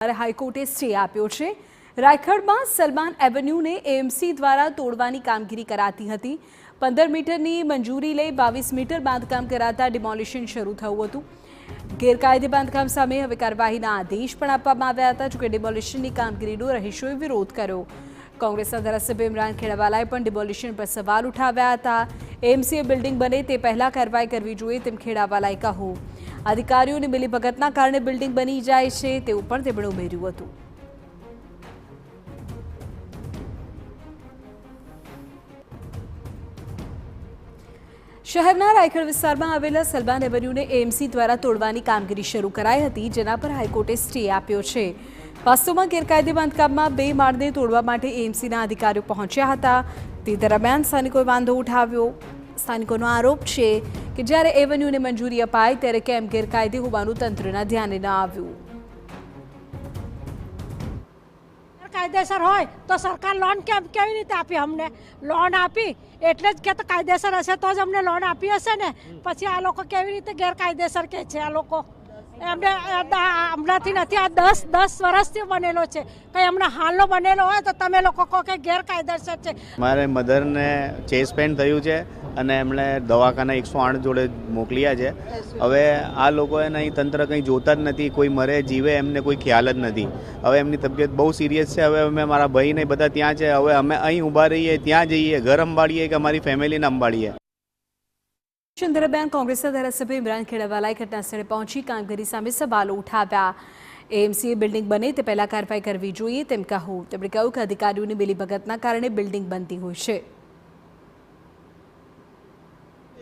હાઈકોર્ટે સ્ટે આપ્યો છે। રાયખડમાં સલમાન એવન્યુને એએમસી દ્વારા તોડવાની કામગીરી કરાતી હતી। 15 મીટરની મંજૂરી લઈ 22 મીટર બાંધકામ કરાતા ડિમોલિશન શરૂ થયું હતું। ગેરકાયદે બાંધકામ સામે હવે કાર્યવાહીના આદેશ પણ આપવામાં આવ્યા હતા। જોકે ડિમોલિશનની કામગીરીનો રહીશોએ વિરોધ કર્યો। કોંગ્રેસના ધારાસભ્ય ઇમરાન ખેડાવાલાએ પણ ડિમોલિશન પર સવાલ ઉઠાવ્યા હતા। એએમસીએ બિલ્ડિંગ બને તે પહેલા કાર્યવાહી કરવી જોઈએ તેમ ખેડાવાલાએ કહ્યું। अधिकारीओनी मिलीभगतना कारणे बिल्डिंग बनी जाए छे तेवुं पण તેમણે ઉમેર્યું હતું। શહેરના રાયખડ વિસ્તારમાં આવેલા સલમાન એવન્યુને એએમસી દ્વારા તોડવાની કામગીરી શરૂ કરાઈ હતી, જેના પર હાઈકોર્ટે સ્ટે આપ્યો છે। વાસ્તવમાં ગેરકાયદે બાંધકામમાં 2 માળને તોડવા માટે એએમસીના અધિકારીઓ પહોંચ્યા હતા। તે દરમિયાન સ્થાનિકોએ વાંધો ઉઠાવ્યો। સ્થાનિકોનો આરોપ છે કે જ્યારે એવન્યુને મંજૂરી અપાય ત્યારે કેમ ગેરકાયદે હોવાનું તંત્રના ધ્યાને ન આવ્યું। કાયદેસર હોય તો સરકાર લોન કેવી રીતે આપી? અમને લોન આપી એટલે જ કે તો કાયદેસર હશે તો જ અમને લોન આપી હશે ને। પછી આ લોકો કેવી રીતે ગેરકાયદેસર કે છે? આ લોકો એમને હમણાંથી નથી, આ 10 વર્ષથી બનેલો છે। કંઈ હમણાં હાલનો બનેલો હોય તો તમે લોકો કહો કે ગેરકાયદેસર છે। મારે મધરને ચેસ્ટ પેઇન થયું છે અને એમણે દવાખાના 108 જોડે મોકલ્યા છે। હવે આ લોકોએ નહીં, તંત્ર કંઈ જોતા જ નથી, કોઈ મરે જીવે એમને કોઈ ખ્યાલ જ નથી। હવે એમની તબિયત બહુ સિરિયસ છે। હવે અમે મારા ભાઈને બધા ત્યાં છે। હવે અમે અહીં ઊભા રહીએ, ત્યાં જઈએ, ઘર સંભાળીએ કે અમારી ફેમિલીને સંભાળીએ। દરમિયાન કોંગ્રેસના ધારાસભ્ય ઇમરાન ખેડાવાલાએ ઘટનાસ્થળે પહોંચી કામગીરી સામે સવાલો ઉઠાવ્યા। એએમસીએ બિલ્ડિંગ બને તે પહેલા કાર્યવાહી કરવી જોઈએ તેમ કહ્યું। તેમણે કહ્યું કે અધિકારીઓની મિલીભગતના કારણે બિલ્ડિંગ બનતી હોય છે।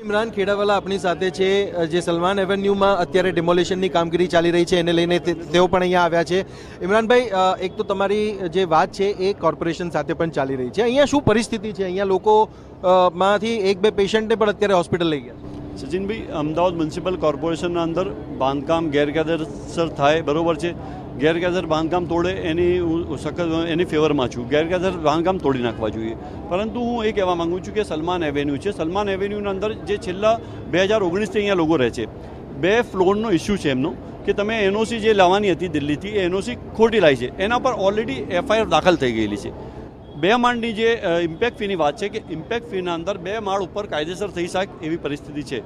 ઇમરાન ખેડાવાલા આપણી સાથે છે, જે સલમાન એવન્યુમાં અત્યારે ડિમોલિશનની કામગીરી ચાલી રહી છે એને લઈને તેઓ પણ અહીંયા આવ્યા છે। ઇમરાનભાઈ, એક તો તમારી જે વાત છે એ કોર્પોરેશન સાથે પણ ચાલી રહી છે, અહીંયા શું પરિસ્થિતિ છે? અહીંયા લોકો માંથી 1-2 પેશન્ટને પણ અત્યારે હોસ્પિટલ લઈ ગયા। સચિનભાઈ, અમદાવાદ મ્યુનિસિપલ કોર્પોરેશનના અંદર બાંધકામ ગેરકાયદેસર થાય બરાબર છે। ગેરકાયદેસર બાંધકામ તોડે એની ફેવરમાં છું। ગેરકાયદેસર બાંધકામ તોડી નાખવા જોઈએ। પરંતુ હું એ કહેવા માગું છું કે સલમાન એવેન્યુ છે, સલમાન એવેન્યુના અંદર જે છેલ્લા 2019થી અહીંયા લોકો રહે છે। 2 ફ્લોરનો ઇસ્યુ છે એમનો કે તમે એનઓસી જે લાવવાની હતી દિલ્હીથી, એ એનઓસી ખોટી લાવી છે। એના પર ઓલરેડી એફઆઈઆર દાખલ થઈ ગયેલી છે। 2 માળની જે ઇમ્પેક્ટ ફીની વાત છે કે ઇમ્પેક્ટ ફીના અંદર 2 માળ ઉપર કાયદેસર થઈ શકે એવી પરિસ્થિતિ છે।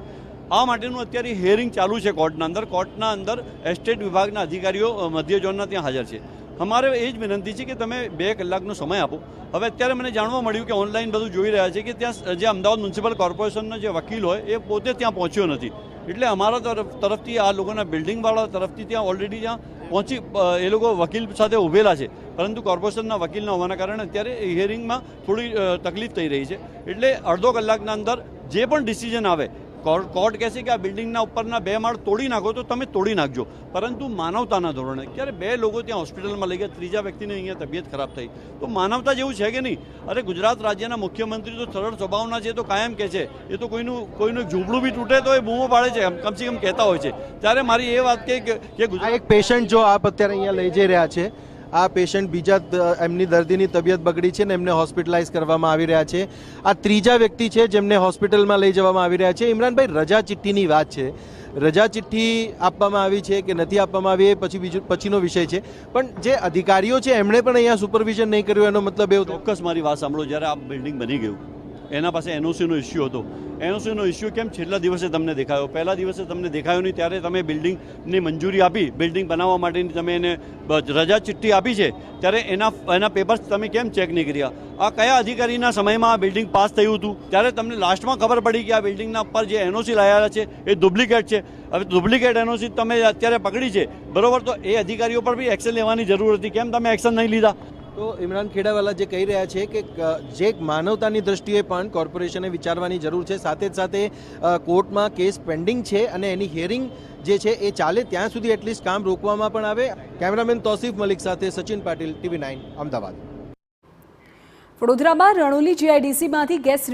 આ માટેનું અત્યારે હિયરિંગ ચાલુ છે કોર્ટના અંદર એસ્ટેટ વિભાગના અધિકારીઓ મધ્ય ઝોનના ત્યાં હાજર છે। અમારે એ જ વિનંતી છે કે તમે 2 કલાકનો સમય આપો। હવે અત્યારે મને જાણવા મળ્યું કે ઓનલાઈન બધું જોઈ રહ્યા છે કે ત્યાં જે અમદાવાદ મ્યુનિસિપલ કોર્પોરેશનનો જે વકીલ હોય એ પોતે ત્યાં પહોંચ્યો નથી। એટલે અમારા તરફથી આ લોકોના બિલ્ડિંગવાળા તરફથી ત્યાં ઓલરેડી ત્યાં પહોંચી એ લોકો વકીલ સાથે ઊભેલા છે, પરંતુ કોર્પોરેશનના વકીલ ન હોવાના કારણે અત્યારે હિયરિંગમાં થોડી તકલીફ થઈ રહી છે। એટલે અડધો કલાકના અંદર જે પણ ડિસિઝન આવે, કોર્ટ કહેશે કે આ બિલ્ડિંગના ઉપરના 2 માળ તોડી નાખો તો તમે તોડી નાખજો, પરંતુ માનવતાના ધોરણે। ક્યારે 2 લોકો ત્યાં હોસ્પિટલમાં લઈ ગયા, ત્રીજા વ્યક્તિને અહીંયા તબિયત ખરાબ થઈ, તો માનવતા જેવું છે કે નહીં? અરે ગુજરાત રાજ્યના મુખ્યમંત્રી તો સરળ સ્વભાવના છે, તો કાયમ કહે છે, એ તો કોઈનું ઝૂંપડું બી તૂટે તો એ બૂમો પાડે છે, કમસે કમ કહેતા હોય છે। ત્યારે મારી એ વાત કે એક પેશન્ટ જો આપ અત્યારે અહીંયા લઈ જઈ રહ્યા છે, આ પેશન્ટ બીજા એમની દર્દીની તબિયત બગડી છે ને એમને હોસ્પિટલાઇઝ કરવામાં આવી રહ્યા છે। આ ત્રીજા વ્યક્તિ છે જેમને હોસ્પિટલમાં લઈ જવામાં આવી રહ્યા છે। ઇમરાનભાઈ, રજા ચિઠ્ઠીની વાત છે, રજા ચિઠ્ઠી આપવામાં આવી છે કે નથી આપવામાં આવી એ પછીનો વિષય છે, પણ જે અધિકારીઓ છે એમણે પણ અહીંયા સુપરવિઝન નહીં કર્યું એનો મતલબ એવો? ચોક્કસ મારી વાત સાંભળો। જ્યારે આ બિલ્ડિંગ બની ગયું એના પાસે એનઓસીનો ઇસ્યુ હતો। એનઓસીનો ઇસ્યુ કેમ છેલ્લા દિવસે તમને દેખાયો? પહેલા દિવસે તમને દેખાયો નહીં, ત્યારે તમે બિલ્ડિંગની મંજૂરી આપી, બિલ્ડિંગ બનાવવા માટેની તમે એને રજા ચિઠ્ઠી આપી છે, ત્યારે એના પેપર્સ તમે કેમ ચેક નહીં કર્યા? આ કયા અધિકારીના સમયમાં આ બિલ્ડિંગ પાસ થયું હતું? ત્યારે તમને લાસ્ટમાં ખબર પડી કે આ બિલ્ડિંગના ઉપર જે એનઓસી લાવ્યા છે એ ડુપ્લિકેટ છે। હવે ડુપ્લિકેટ એનઓસી તમે અત્યારે પકડી છે બરાબર, તો એ અધિકારીઓ પર બી એક્શન લેવાની જરૂર હતી, કેમ તમે એક્શન નહીં લીધા? તો ઇમરાન ખેડાવાલા જે કહી રહ્યા છે કે જે માનવતાની દ્રષ્ટિએ પણ કોર્પોરેશને વિચારવાની જરૂર છે। સાથે જ સાથે કોર્ટમાં કેસ પેન્ડિંગ છે અને એની હિયરિંગ જે છે એ ચાલે ત્યાં સુધી એટલીસ્ટ કામ રોકવામાં પણ આવે। કેમેરામેન તૌસીફ મલિક સાથે સચિન પાટીલ, TV9 અમદાવાદ। વડોદરામાં રણોલી જીઆઈડીસીમાંથી ગેસ